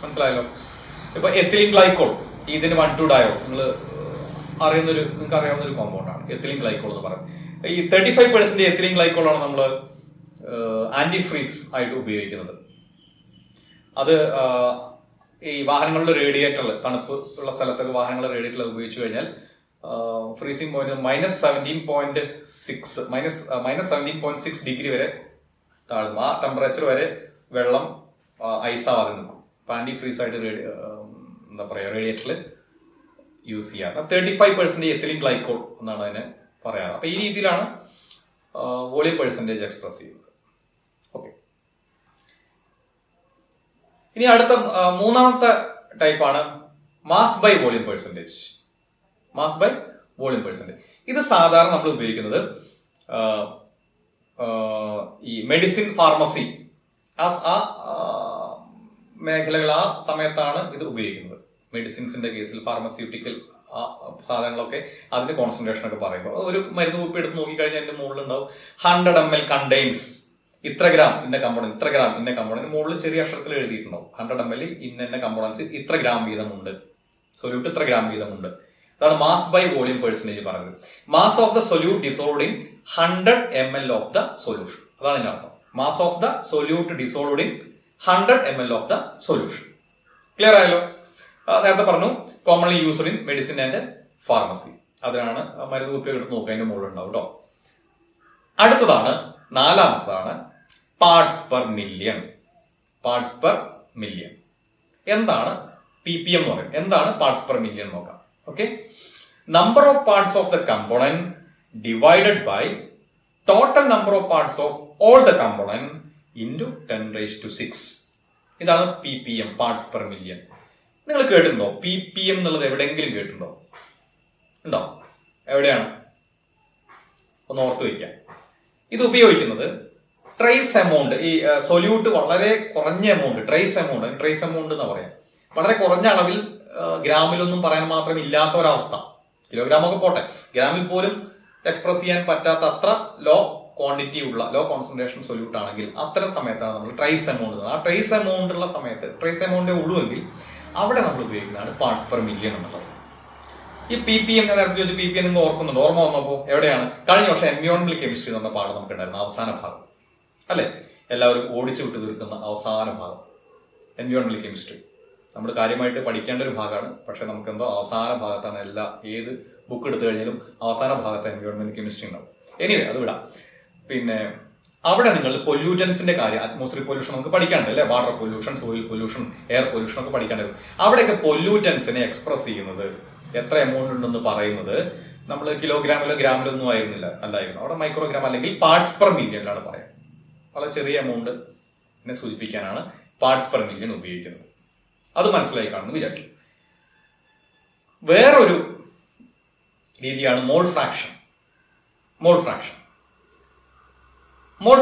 മനസ്സിലായല്ലോ? ഇപ്പൊ എത്തിലീൻ ഗ്ലൈക്കോൾ, ഇതിന് 1,2-ഡയോൾ നിങ്ങൾ നിങ്ങൾക്ക് അറിയാവുന്ന ഒരു കോമ്പൗണ്ട് ആണ് എത്തിലീൻ ഗ്ലൈക്കോൾ എന്ന് പറയുന്നത്. ഈ 35% എത്തിലീൻ ഗ്ലൈക്കോൾ ആണ് നമ്മൾ ആന്റിഫ്രീസ് ആയിട്ട് ഉപയോഗിക്കുന്നത്. അത് ഈ വാഹനങ്ങളുടെ റേഡിയേറ്ററിൽ, തണുപ്പ് ഉള്ള സ്ഥലത്തൊക്കെ വാഹനങ്ങളുടെ റേഡിയേറ്ററിൽ ഉപയോഗിച്ചു കഴിഞ്ഞാൽ ഫ്രീസിംഗ് പോയിന്റ് -17.6 ഡിഗ്രി വരെ താഴും. ആ ടെമ്പറേച്ചർ വരെ വെള്ളം ഐസാവാതെ നിൽക്കും. അപ്പൊ ആന്റിഫ്രീസ് ആയിട്ട് എന്താ പറയുക, റേഡിയേറ്ററിൽ യൂസ് ചെയ്യാറ്. 35% എത്തിലീൻ ഗ്ലൈക്കോൾ എന്നാണ് അതിനെ പറയാറ്. അപ്പൊ ഈ രീതിയിലാണ് വോളിയം പെർസെൻറ്റേജ് എക്സ്പ്രസ് ചെയ്യുന്നത്. ഓക്കെ, ഇനി അടുത്ത മൂന്നാമത്തെ ടൈപ്പാണ് mass by volume percentage. Mass by volume percentage ഇത് സാധാരണ നമ്മൾ ഉപയോഗിക്കുന്നത് ഈ മെഡിസിൻ, ഫാർമസി ആ മേഖലകൾ ആ സമയത്താണ് ഇത് ഉപയോഗിക്കുന്നത്. മെഡിസിൻസിന്റെ കേസിൽ ഫാർമസ്യൂട്ടിക്കൽ സാധനങ്ങളൊക്കെ അതിന്റെ കോൺസെൻട്രേഷൻ ഒക്കെ പറയുമ്പോൾ ഒരു മരുന്ന് കുപ്പി എടുത്ത് നോക്കിക്കഴിഞ്ഞാൽ അതിന്റെ മുകളിൽ ഉണ്ടാവും 100 ml കണ്ടെയ്ൻസ് ഇത്ര ഗ്രാം ഇന്ന കമ്പോണന്റ്, ഇത്ര ഗ്രാം ഇന്ന കമ്പോണന്റ്, മുകളിൽ ചെറിയ അക്ഷരത്തിൽ എഴുതിയിട്ടുണ്ടാവും 100 ml ഇന്ന കമ്പോണൻസ് ഇത്ര ഗ്രാം വീതമുണ്ട്, സൊല്യൂട്ട് ഇത്ര ഗ്രാം വീതമുണ്ട്. അതാണ് മാസ് ബൈ വോളിയം പെർസെൻറ്റേജ് പറയുന്നത്. Mass of the solute dissolved in 100 ml of the solution. അതാണ് ഇതിന്റെ അർത്ഥം. Mass of the solute dissolved in 100 ml of the solution. Clear ആയല്ലോ? നേരത്തെ പറഞ്ഞു commonly used in medicine and pharmacy. അതിനാണ് മരുന്ന് കുപ്പി എടുത്ത് നോക്കുക, അതിന്റെ മുകളിൽ ഉണ്ടാവും കേട്ടോ. അടുത്തതാണ് നാലാമത്തതാണ് parts per million. Parts per million എന്താണ്? ppm എന്ന് പറയും. എന്താണ് പാർട്സ് പെർ മില്യൺ നോക്കാം. Okay, number of parts of the component divided by total number of parts of all the component into 10⁻⁶. ഇതാണ് ppm, പാർട്സ് പെർ മില്യൺ. നിങ്ങൾ കേട്ടിട്ടുണ്ടോ ppm എന്നുള്ളത്? എവിടെയെങ്കിലും കേട്ടിട്ടുണ്ടോ? ഉണ്ടോ? എവിടെയാണ്? ഒന്ന് ഓർത്ത് വയ്ക്കാം. ഇത് ഉപയോഗിക്കുന്നത് ട്രേസ് എമൗണ്ട്, ഈ സൊല്യൂട്ട് വളരെ കുറഞ്ഞ എമൗണ്ട്, ട്രേസ് എമൗണ്ട് എന്ന് പറയാം. വളരെ കുറഞ്ഞ അളവിൽ ഗ്രാമിലൊന്നും പറയാൻ മാത്രം ഇല്ലാത്ത ഒരവസ്ഥ. കിലോഗ്രാം ഒക്കെ പോട്ടെ, ഗ്രാമിൽ പോലും എക്സ്പ്രസ് ചെയ്യാൻ പറ്റാത്ത അത്ര ലോ ക്വാണ്ടിറ്റി ഉള്ള, ലോ കോൺസെൻട്രേഷൻ സൊല്യൂട്ട് ആണെങ്കിൽ അത്തരം സമയത്താണ് നമ്മൾ ട്രേസ് എമൗണ്ട്. ആ ട്രേസ് എമൗണ്ട് ഉള്ള സമയത്ത്, ട്രേസ് എമൗണ്ടേ ഉള്ളൂവെങ്കിൽ അവിടെ നമ്മൾ ഉപയോഗിക്കുന്നതാണ് പാർട്സ് പെർ മില്യൺ എന്നുള്ളത്. ഈ ppm ഞാൻ നേരത്തെ ചോദിച്ചു, ppm നിങ്ങൾ ഓർക്കുന്നുണ്ട്? ഓർമ്മ വന്നപ്പോൾ എവിടെയാണ്? കഴിഞ്ഞ വർഷം എൻവയോൺമെന്റൽ കെമിസ്ട്രി എന്ന് പറഞ്ഞ പാഠം നമുക്കുണ്ടായിരുന്നു, അവസാന ഭാഗം അല്ലെ? എല്ലാവരും ഓടിച്ചു വിട്ട് തീർക്കുന്ന അവസാന ഭാഗം എൻവയോൺമെന്റൽ കെമിസ്ട്രി. നമ്മൾ കാര്യമായിട്ട് പഠിക്കേണ്ട ഒരു ഭാഗമാണ്, പക്ഷെ നമുക്ക് എന്തോ അവസാന ഭാഗത്താണ് ഏത് ബുക്ക് എടുത്തു കഴിഞ്ഞാലും അവസാന ഭാഗത്ത് എൻവയോൺമെന്റൽ കെമിസ്ട്രി ഉണ്ടാവും. എനിവേ അത് വിടാം. പിന്നെ അവിടെ നിങ്ങൾ പൊല്യൂട്ടൻസിന്റെ കാര്യം, അറ്റ്മോസ്ഫിയർ പൊല്യൂഷൻ നമുക്ക് പഠിക്കാനുണ്ട് അല്ലെ? Water pollution, soil pollution, air pollution ഒക്കെ പഠിക്കേണ്ടത്. അവിടെയൊക്കെ പൊല്യൂട്ടൻസിനെ എക്സ്പ്രസ് ചെയ്യുന്നത്, എത്ര എമൗണ്ട് ഉണ്ടെന്ന് പറയുന്നത് നമ്മൾ കിലോഗ്രാമിലോ ഗ്രാമിലോ ഒന്നും അല്ലായിരുന്നു. അവിടെ മൈക്രോഗ്രാം അല്ലെങ്കിൽ പാർട്സ് പെർ മില്യണിലാണ് പറയാം. വളരെ ചെറിയ എമൗണ്ടിനെ സൂചിപ്പിക്കാനാണ് പാർട്സ് പെർ മില്യൺ ഉപയോഗിക്കുന്നത്. അത് മനസ്സിലായി കാണുന്നു വിചാരിക്കും. വേറൊരു രീതിയാണ് മോൾ ഫ്രാക്ഷൻ. മോൾ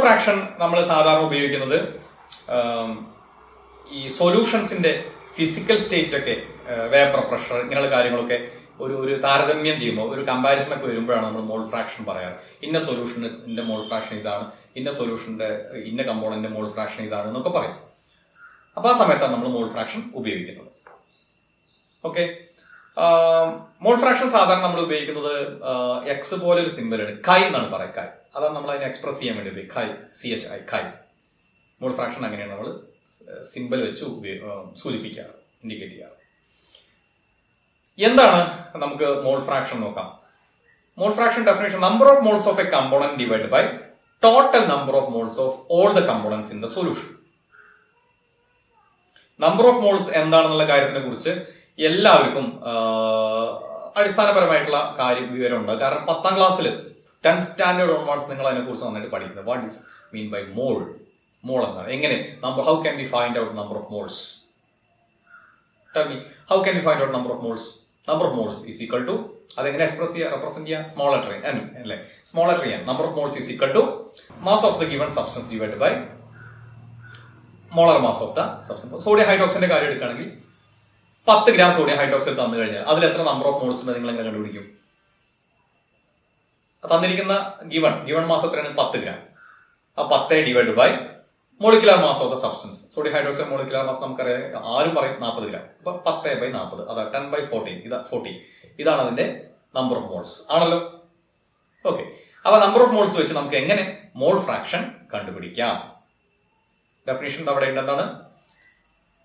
ഫ്രാക്ഷൻ നമ്മൾ സാധാരണ ഉപയോഗിക്കുന്നത് ഈ സൊല്യൂഷൻസിന്റെ ഫിസിക്കൽ സ്റ്റേറ്റ് ഒക്കെ, വേപ്പർ പ്രഷർ, ഇങ്ങനെയുള്ള കാര്യങ്ങളൊക്കെ ഒരു താരതമ്യം ചെയ്യുമ്പോൾ, ഒരു കമ്പാരിസൺ ഒക്കെ വരുമ്പോഴാണ് നമ്മൾ മോൾ ഫ്രാക്ഷൻ പറയാറ്. ഇന്ന സൊല്യൂഷൻ്റെ മോൾ ഫ്രാക്ഷൻ ഇതാണ്, ഇന്ന സൊല്യൂഷൻ്റെ ഇന്ന കമ്പോണന്റിന്റെ മോൾ ഫ്രാക്ഷൻ ഇതാണ് എന്നൊക്കെ പറയും. അപ്പോൾ ആ സമയത്താണ് നമ്മൾ മോൾ ഫ്രാക്ഷൻ ഉപയോഗിക്കുന്നത്. ഓക്കെ, മോൾ ഫ്രാക്ഷൻ സാധാരണ നമ്മൾ ഉപയോഗിക്കുന്നത് എക്സ് പോലെ ഒരു സിമ്പലാണ്, കൈ എന്നാണ് പറയുക. കൈ, അതാണ് നമ്മൾ അതിനെ എക്സ്പ്രസ് ചെയ്യാൻ വേണ്ടി കൈ, CHI, കൈ. മോൾ ഫ്രാക്ഷൻ അങ്ങനെയാണ് നമ്മൾ സിമ്പൽ വെച്ച് സൂചിപ്പിക്കാറ്, ഇൻഡിക്കേറ്റ് ചെയ്യാറ്. എന്താണ് നമുക്ക് മോൾ ഫ്രാക്ഷൻ നോക്കാം. Mole fraction definition: number of moles of a component divide by total number of moles of all the components in the solution. Number of moles എന്താണെന്നുള്ള കാര്യത്തിനെ കുറിച്ച് എല്ലാവർക്കും അടിസ്ഥാനപരമായിട്ടുള്ള വിവരമുണ്ട്. കാരണം 10ാം ക്ലാസ്സിൽ 10th സ്റ്റാൻഡേർഡ് ഓൺവേർഡ്സ് നിങ്ങൾ അതിനെക്കുറിച്ച് നന്നായിട്ട് പഠിക്കുന്നത്. What is mean by mole? Mole എന്താണ്? എങ്ങനെ how can we find out number of moles? Tell me, how can we find out number of moles? Number of moles is equal to, അതെങ്ങനെ represent ചെയ്യാം? Small letter N അല്ലേ? Small letter N. Number of moles is equal to mass of the given substance divide by molar mass of the substance. Sodium ഹൈഡ്രോക്സൈഡിന്റെ കാര്യം എടുക്കുകയാണെങ്കിൽ 10 gram sodium hydroxide തന്നു കഴിഞ്ഞാൽ അതിൽ എത്ര നമ്പർ ഓഫ് മോൾസ് ഉണ്ട് നിങ്ങൾ എങ്ങനെ കണ്ടുപിടിക്കും? തന്നിരിക്കുന്ന ഗിവൺ മാസ് എത്രയാണ്? 10 ഗ്രാം. ആ 10 divide by molecular mass of the substance. Sodium hydroxide molecular mass നമുക്കറിയാം, ആരും പറയും 40 ഗ്രാം. അപ്പൊ 10/40, അതാ 10/14, ഇതാ 40. ഇതാണ് അതിന്റെ നമ്പർ ഓഫ് മോൾസ് ആണല്ലോ. ഓക്കെ, അപ്പൊ നമ്പർ ഓഫ് മോൾസ് വെച്ച് നമുക്ക് എങ്ങനെ മോൾ ഫ്രാക്ഷൻ കണ്ടുപിടിക്കാം? ഡെഫിനിഷൻ അവിടെ ഉണ്ട്.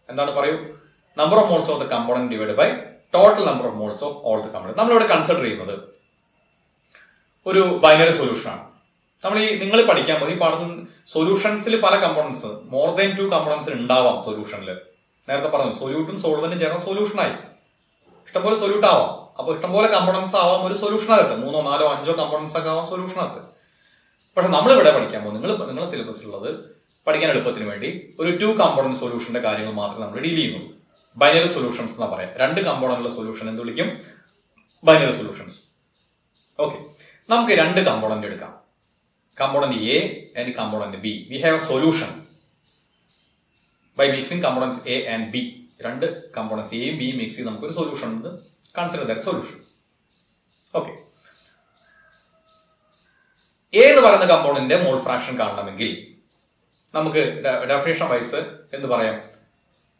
എന്താണ് പറയൂ? Number of moles of the component divide by total number of moles of all the component. നമ്മളിവിടെ കൺസിഡർ ചെയ്യുന്നത് ഒരു ബൈനറി സൊല്യൂഷനാണ്. നിങ്ങൾ പഠിക്കാൻ പോകും ഈ പാഠത്തിൽ സൊല്യൂഷൻസിൽ പല കമ്പോണൻസ്, മോർ ദാൻ 2 കമ്പോണൻസ് ഉണ്ടാവാം സൊല്യൂഷനിൽ. നേരത്തെ പറഞ്ഞു സൊല്യൂട്ടും സോൾവെന്റും ചേർന്ന സൊല്യൂഷനായി ഇഷ്ടംപോലെ സൊല്യൂട്ട് ആവാം. അപ്പോൾ ഇഷ്ടംപോലെ കമ്പോണൻസ് ആവാം ഒരു സൊല്യൂഷനകത്ത്. 3, 4, 5 കമ്പോണൻസ് ഒക്കെ ആവാം സൊല്യൂഷനകത്ത്. പക്ഷെ നമ്മളിവിടെ പഠിക്കാൻ പോകും, നിങ്ങളുടെ സിലബസിലുള്ളത് പഠിക്കാൻ എളുപ്പത്തിന് വേണ്ടി ഒരു 2 കമ്പോണന്റ് സൊല്യൂഷന്റെ കാര്യങ്ങൾ മാത്രമേ നമ്മൾ ഡീൽ ചെയ്യുന്നുള്ളൂ. ബൈനറി സൊല്യൂഷൻസ് എന്നാ പറയാം. 2 കമ്പോണന്റുള്ള സൊല്യൂഷൻ എന്ത് വിളിക്കും? Binary solutions. ഓക്കെ, നമുക്ക് 2 കമ്പോണന്റ് എടുക്കാം. Component A and component B. We have a solution by mixing components A and B. 2 components എയും ബിയും മിക്സ് ചെയ്ത് നമുക്കൊരു സൊല്യൂഷൻ ഉണ്ട്. Consider that solution. Okay, A എന്ന് പറയുന്ന കമ്പോണന്റിന്റെ മോൾ ഫ്രാക്ഷൻ കാണണമെങ്കിൽ നമുക്ക് ഡെഫിനിഷൻ വൈസ് എന്ത് പറയാം?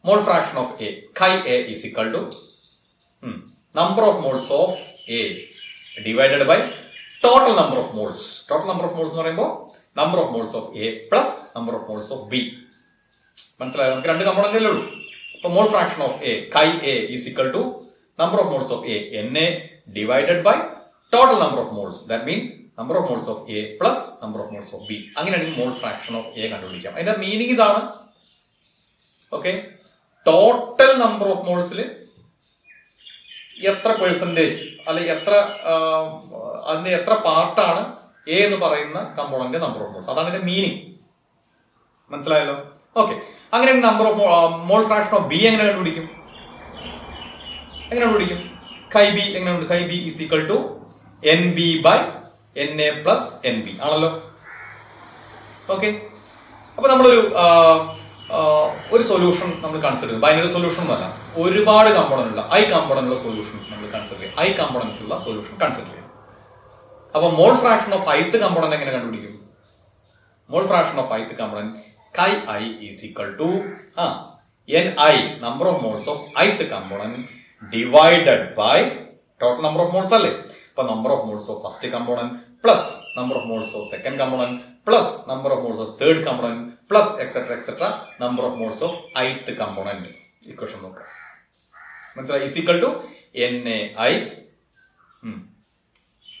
മോൾ fraction of A, chi a is equal to number of moles of A divided by total number of moles. Total number of moles എന്ന് പറയുമ്പോൾ number of moles of A plus number of moles of B. മനസ്സിലായോ? നമുക്ക് 2 component അല്ലേ ഉള്ളൂ. അപ്പോൾ മോൾ fraction of A, chi a is equal to number of moles of A, Na divided by total number of moles. That means number of moles of A plus number of moles of B. അങ്ങനെയാണെങ്കിൽ മോൾ fraction of A കണ്ടുപിടിക്കാം. അതിന്റെ meaning ഇതാണ്. Okay, total number of മോൾസിൽ എത്ര percentage അല്ലെങ്കിൽ അതിന്റെ എത്ര പാർട്ടാണ് A എന്ന് പറയുന്ന കമ്പോണന്റ് നമ്പർ ഓഫ് മോൾസ്. അതാണ് ഇതിന്റെ മീനിങ്. മനസ്സിലായല്ലോ? ഓക്കെ, അങ്ങനെ number of mall fraction of B എങ്ങനെ കണ്ടുപിടിക്കും? Chi b എങ്ങനെയുണ്ട്? Chi b is equal to NB by Na plus NB ആണല്ലോ. ഓക്കെ, അപ്പൊ നമ്മളൊരു സൊല്യൂഷൻ നമ്മൾ കൺസിഡർ ചെയ്യും. ബൈനറി സൊല്യൂഷൻ എന്നല്ല, ഒരുപാട് കമ്പോണന്റ് ഉള്ള i കമ്പോണന്റ് ഉള്ള സൊല്യൂഷൻ നമ്മൾ കൺസിഡർ ചെയ്യും. i കമ്പോണന്റ്സ് ഉള്ള സൊല്യൂഷൻ കൺസിഡർ ചെയ്യും. അപ്പൊ മോൾ ഫ്രാക്ഷൻ ഓഫ് ith കമ്പോണന്റ് എങ്ങനെ കണ്ടുപിടിക്കും? മോൾ fraction of ith component chi I is equal to Ni, number of moles of ith component divided by total number of moles അല്ലേ. അപ്പൊ number of moles of first component plus number of moles of second component plus number of moles of third component plus etc number of moles of ith component. Equation നോക്കാം. മനസ്സിലായി? is equal to Nai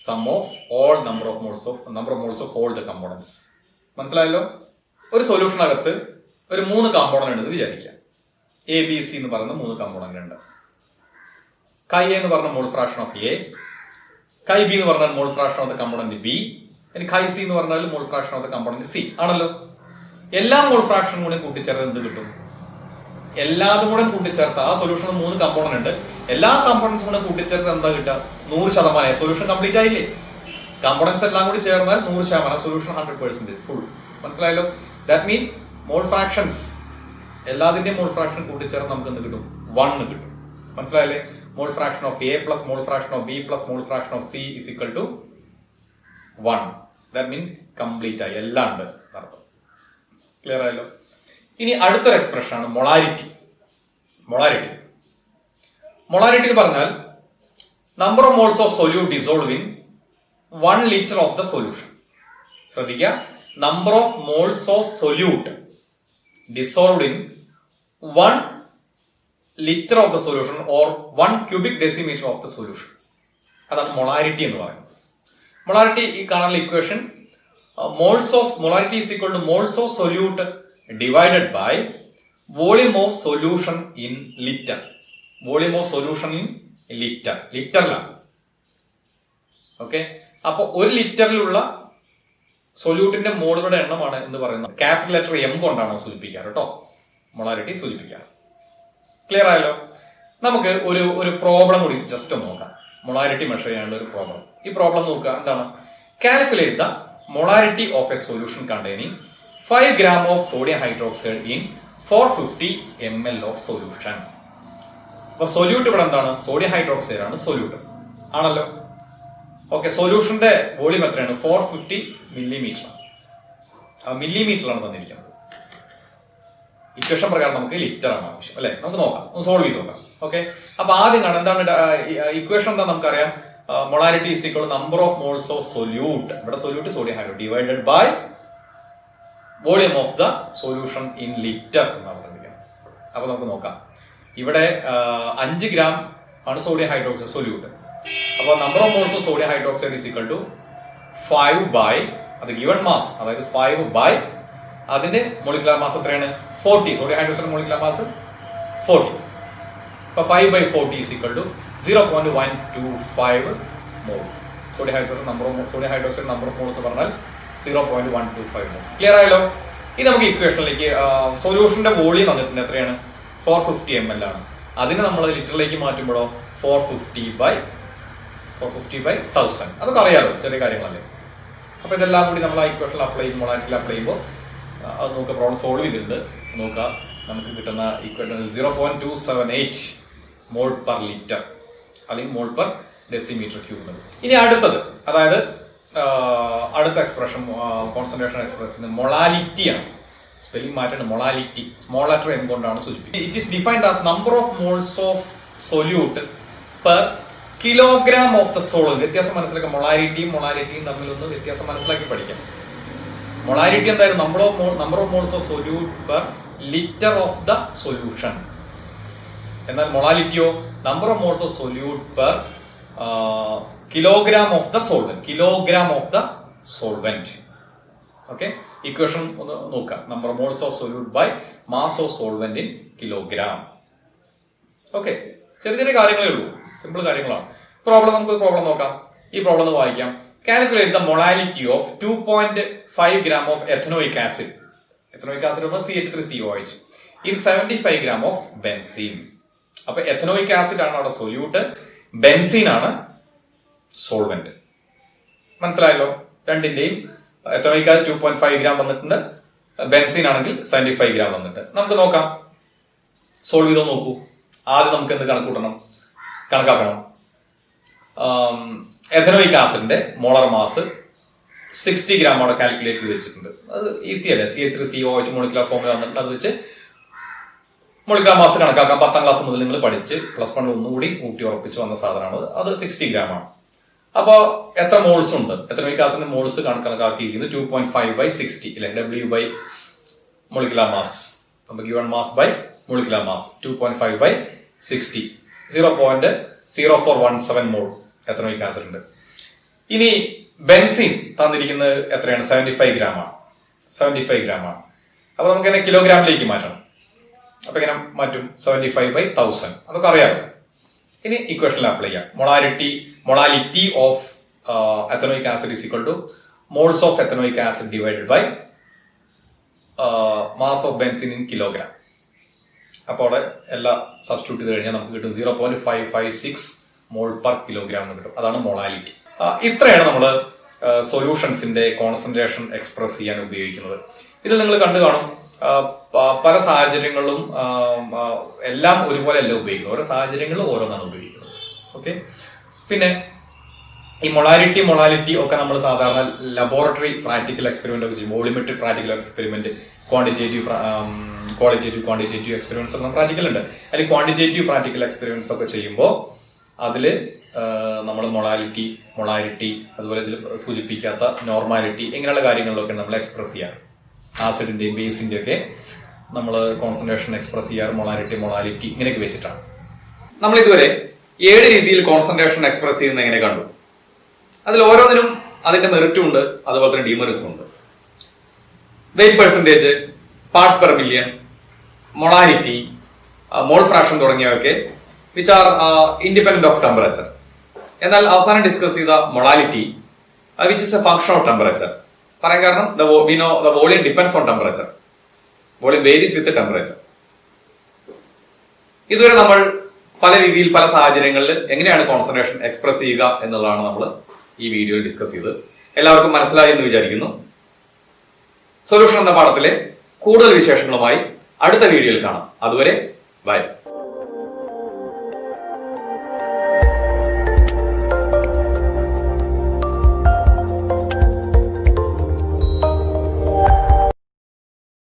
sum of all number of moles of all the components. മനസ്സിലായല്ലോ? ഒരു സൊല്യൂഷനകത്ത് ഒരു 3 component ഉണ്ടെന്ന് വിചാരിക്കാം. A B C എന്ന് പറയുന്ന 3 component ഉണ്ട്. chi a എന്ന് പറഞ്ഞ മോൾ fraction of A, chi b എന്ന് പറഞ്ഞാൽ മോൾ fraction of the component B, chi c എന്ന് പറഞ്ഞാൽ മോൾ fraction of the component C ആണല്ലോ. എല്ലാ മോൾ ഫ്രാക്ഷനും കൂടി കൂട്ടിച്ചേർത്ത് എന്ത് കിട്ടും? എല്ലാതും കൂടെ കൂട്ടിച്ചേർത്ത് ആ സൊല്യൂഷന് 3 കമ്പോണന്റ് ഉണ്ട്. എല്ലാ കമ്പോണന്റ്സും കൂടെ കൂട്ടിച്ചേർത്ത് എന്താ കിട്ടുക? 100%. സൊല്യൂഷൻ കംപ്ലീറ്റ് ആയില്ലേ? കമ്പോണന്റ്സ് എല്ലാം കൂടി ചേർന്നാൽ 100%. Solution 100% full. മനസ്സിലായല്ലോ? ദാറ്റ് മീൻ മോൾ ഫ്രാക്ഷൻസ് എല്ലാതിന്റെയും മോൾ ഫ്രാക്ഷൻ കൂട്ടിച്ചേർത്ത് നമുക്ക് എന്ത് കിട്ടും? 1 കിട്ടും. മനസ്സിലായല്ലേ? Mole fraction of A plus mole fraction of B plus mole fraction of C is equal to 1. That mean complete ആയി, എല്ലാം ഉണ്ട് അർത്ഥം. ക്ലിയർ ആയല്ലോ? ഇനി അടുത്തൊരു എക്സ്പ്രഷൻ ആണ് മൊളാരിറ്റി. മൊളാരിറ്റി എന്ന് പറഞ്ഞാൽ number of moles of solute dissolve in 1 litre of the solution. ശ്രദ്ധിക്കുക, number of moles of solute dissolved in 1 litre of the solution or 1 cubic decimetre of the solution. അതാണ് molarity എന്ന് പറയുന്നത്. Molarity ഈ കാണാനുള്ള equation molarity is equal to moles of solute divided by volume of solution in litre. Volume of solution in ലിറ്ററിലാണ്. Okay, അപ്പൊ 1 ലിറ്ററിലുള്ള സൊല്യൂട്ടിന്റെ മോളുകളുടെ എണ്ണമാണ് എന്ന് പറയുന്നത്. ക്യാപിറ്റൽ ലെറ്റർ എം കൊണ്ടാണ് സൂചിപ്പിക്കാറ് കേട്ടോ, മൊളാരിറ്റി സൂചിപ്പിക്കാറ്. ക്ലിയർ ആയല്ലോ? നമുക്ക് ഒരു പ്രോബ്ലം കൂടി ജസ്റ്റ് നോക്കാം. മൊളാരിറ്റി മെഷർ ചെയ്യാനുള്ള ഒരു പ്രോബ്ലം. ഈ പ്രോബ്ലം നോക്കുക. എന്താണ്? Calculate the molarity of A solution containing 5 gram of sodium hydroxide in 450 ml of solution. അപ്പൊ സൊല്യൂട്ട് ഇവിടെ എന്താണ്? സോഡിയം ഹൈഡ്രോക്സൈഡ് ആണ് സൊല്യൂട്ട് ആണല്ലോ. ഓക്കെ, സൊല്യൂഷന്റെ വോളിയം എത്രയാണ്? 450 മില്ലിമീറ്റർ. മില്ലിമീറ്ററിലാണ് തന്നിരിക്കുന്നത്. ഇക്വേഷൻ പ്രകാരം നമുക്ക് ലിറ്റർ ആണ് ആവശ്യം അല്ലെ. നമുക്ക് നോക്കാം, സോൾവ് ചെയ്ത് നോക്കാം. ഓക്കെ, അപ്പൊ ആദ്യം കാണാം എന്താണ് ഇക്വേഷൻ. എന്താ നമുക്കറിയാം? Molarity is equal number of moles of solute, ഇവിടെ solute sodium hydro divided by volume of the solution in litre എന്നാണ് പറഞ്ഞിരിക്കുന്നത്. അപ്പൊ നമുക്ക് നോക്കാം. ഇവിടെ 5 gram ആണ് സോഡിയം ഹൈഡ്രോക്സൈഡ് സൊല്യൂട്ട്. അപ്പോൾ number of moles of sodium hydroxide is equal to 5 by അത് ഗിവൺ മാസ്, അതായത് 5 ബൈ അതിന്റെ മോളിക്കുലർ മാസ് എത്രയാണ്? 40. Sodium hydroxide molecular mass 40. അപ്പോൾ 5 by 40 is equal to 0.125 mole. Sodium hydroxide number of moles പറഞ്ഞാൽ 0.125 മോൾ. Clear ആയല്ലോ? ഇനി നമുക്ക് ഇക്വേഷനിലേക്ക് സൊല്യൂഷന്റെ വോളിയം തന്നിട്ടുണ്ട്. എത്രയാണ്? 450 ml ആണ്. അതിന് നമ്മൾ ലിറ്ററിലേക്ക് മാറ്റുമ്പോഴോ 450/1000. അതൊക്കെ അറിയാലോ, ചെറിയ കാര്യങ്ങളല്ലേ. അപ്പൊ ഇതെല്ലാം കൂടി നമ്മൾ ആ ഇക്വേഷനിൽ അപ്ലൈ ചെയ്യുമ്പോൾ, മൊളാരിറ്റിയിൽ അപ്ലൈ ചെയ്യുമ്പോൾ അത് നോക്കുക, പ്രോബ്ലം സോൾവ് ചെയ്തിട്ടുണ്ട്. നോക്കുക, നമുക്ക് കിട്ടുന്ന ഇക്വേഷൻ 0.278 മോൾ പെർ ലിറ്റർ അല്ലെങ്കിൽ മോൾ പെർ ഡെസിമീറ്റർ ക്യൂബ്. ഇനി അടുത്തത്, അതായത് അടുത്ത എക്സ്പ്രഷൻ കോൺസെൻട്രേഷൻ എക്സ്പ്രഷൻ മൊളാലിറ്റി ആണ്. സ്പെല്ലിംഗ് മാറ്റേണ്ട, മൊളാലിറ്റി സ്മോൾ ലെറ്റർ എം കൊണ്ടാണ് സൂചിപ്പിക്കുന്നത്. It is defined as number of moles of solute per kilogram of the solvent. വ്യത്യാസം മനസ്സിലാക്കാം. മൊളാലിറ്റിയും തമ്മിലൊന്ന് വ്യത്യാസം മനസ്സിലാക്കി പഠിക്കാം. മൊളാലിറ്റി എന്തായാലും number of moles of solute per litre of the solution. എന്നാൽ മൊളാലിറ്റിയോ number of moles of solute per kilogram of the solvent. Okay, equation ഒന്ന് നോക്കാം. Number of moles of solute by mass of solvent in kilogram. Okay, ചെറിയ ചെറിയ കാര്യങ്ങളേ ഉള്ളൂ, simple കാര്യങ്ങളാണ്. നമുക്ക് problem നോക്കാം. ഈ പ്രോബ്ലം ഒന്ന് വായിക്കാം. Calculate the molality of 2.5 gram of ethanoic acid. Ethanoic acid CH3COH in 75 gram of benzene. അപ്പൊ എഥനോയിക് ആസിഡ് ആണ് അവിടെ സൊല്യൂട്ട്, ബെൻസീൻ ആണ് സോൾവെന്റ്. മനസ്സിലായല്ലോ? രണ്ടിന്റെയും എഥനോയിക് ആസിഡ് 2.5 gram വന്നിട്ടുണ്ട്, ബെൻസീൻ ആണെങ്കിൽ 75 gram വന്നിട്ട്. നമുക്ക് നോക്കാം, സോൾവ് ചെയ്തോ നോക്കൂ. ആദ്യം നമുക്ക് എന്ത് കണക്കാക്കണം. എഥനോയിക് ആസിഡിന്റെ മോളർ മാസ് 60 gram അവിടെ കാൽക്കുലേറ്റ് ചെയ്ത് വെച്ചിട്ടുണ്ട്. അത് ഈസി അല്ലേ? CH3COH മോളിക്കുലർ ഫോർമുല വന്നിട്ട് അത് വെച്ച് മോളിക്കുലർ മാസ് കണക്കാക്കാം. 10ാം ക്ലാസ് മുതൽ നിങ്ങൾ പഠിച്ച് +1 ഒന്നുകൂടി കൂട്ടി ഉറപ്പിച്ച് വന്ന സാധനമാണ് അത്. 60 gram ആണ്. അപ്പോൾ എത്ര മോൾസ് ഉണ്ട്? എഥനോയിക് ആസിഡിന്റെ മോൾസ് കണക്കാക്കിയിരിക്കുന്നത് 2.5/60 അല്ലെ? W ബൈ മോളിക്കുലർ മാസ്, നമുക്ക് given mass by molecular mass 2.5/60, 0.0417 mole ethanoic acid ഉണ്ട്. ഇനി ബെൻസീൻ തന്നിരിക്കുന്നത് എത്രയാണ്? 75 gram ആണ്. 75 gram ആണ്. അപ്പൊ നമുക്ക് എന്നെ കിലോഗ്രാമിലേക്ക് മാറ്റണം. അപ്പൊ എങ്ങനെ മാറ്റും? 75/1000. അതൊക്കെ അറിയാമോ? ഇനി ഇക്വേഷനിൽ അപ്ലൈ ചെയ്യാം. Molality of ethanoic acid is equal to moles of ethanoic acid divided by mass of benzene in kilogram. അപ്പോൾ അവിടെ എല്ലാം സബ്സ്റ്റിറ്റ്യൂട്ട് ചെയ്ത് കഴിഞ്ഞാൽ നമുക്ക് കിട്ടും 0.556 മോൾ പെർ കിലോഗ്രാം എന്ന് കിട്ടും. അതാണ് മൊളാലിറ്റി. ഇത്രയാണ് നമ്മൾ സൊല്യൂഷൻസിന്റെ കോൺസെൻട്രേഷൻ എക്സ്പ്രസ് ചെയ്യാൻ ഉപയോഗിക്കുന്നത്. ഇതിൽ നിങ്ങൾ കണ്ടു കാണും, പല സാഹചര്യങ്ങളിലും എല്ലാം ഒരുപോലെ അല്ല ഉപയോഗിക്കുന്നത്. ഓരോ സാഹചര്യങ്ങളിലും ഓരോന്നാണ് ഉപയോഗിക്കുന്നത്. ഓക്കെ, പിന്നെ ഈ മൊളാലിറ്റി ഒക്കെ നമ്മൾ സാധാരണ ലബോറട്ടറി പ്രാക്ടിക്കൽ എക്സ്പെരിമെന്റ് ഒക്കെ ചെയ്യും. Volumetric practical experiment, qualitative experiments ഒക്കെ പ്രാക്ടിക്കൽ ഉണ്ട്. അല്ലെങ്കിൽ ക്വാണ്ടിറ്റേറ്റീവ് പ്രാക്ടിക്കൽ എക്സ്പെരിമെന്റ്സ് ഒക്കെ ചെയ്യുമ്പോൾ അതിൽ നമ്മൾ മൊളാരിറ്റി അതുപോലെ ഇതിൽ സൂചിപ്പിക്കാത്ത നോർമാലിറ്റി ഇങ്ങനെയുള്ള കാര്യങ്ങളിലൊക്കെ നമ്മൾ എക്സ്പ്രസ് ചെയ്യാറ്. ആസിഡിന്റെയും ബേസിന്റെയും ഒക്കെ നമ്മൾ കോൺസെൻട്രേഷൻ എക്സ്പ്രസ് ചെയ്യാറ് മൊളാലിറ്റി ഇങ്ങനെയൊക്കെ വെച്ചിട്ടാണ്. നമ്മൾ ഇതുവരെ 7 രീതിയിൽ കോൺസെൻട്രേഷൻ എക്സ്പ്രസ് ചെയ്യുന്നത് എങ്ങനെ കണ്ടു. അതിൽ ഓരോന്നിനും അതിന്റെ മെറിറ്റും ഉണ്ട്, അതുപോലെ തന്നെ ഡിമെറിറ്റ്സും ഉണ്ട്. Weight percentage, parts per million, molality, mole fraction തുടങ്ങിയവയൊക്കെ which are independent of temperature. എന്നാൽ അവസാനം ഡിസ്കസ് ചെയ്ത molality which is a function of temperature. പറയാൻ കാരണം we know the volume depends on temperature. Volume varies with temperature. ഇതുവരെ നമ്മൾ പല രീതിയിൽ പല സാഹചര്യങ്ങളിൽ എങ്ങനെയാണ് കോൺസെൻട്രേഷൻ എക്സ്പ്രസ് ചെയ്യുക എന്നുള്ളതാണ് നമ്മൾ ഈ വീഡിയോയിൽ ഡിസ്കസ് ചെയ്തത്. എല്ലാവർക്കും മനസ്സിലായി എന്ന് വിചാരിക്കുന്നു. സൊല്യൂഷൻ എന്ന പാഠത്തിലെ കൂടുതൽ വിശേഷങ്ങളുമായി അടുത്ത വീഡിയോയിൽ കാണാം. അതുവരെ ബൈ.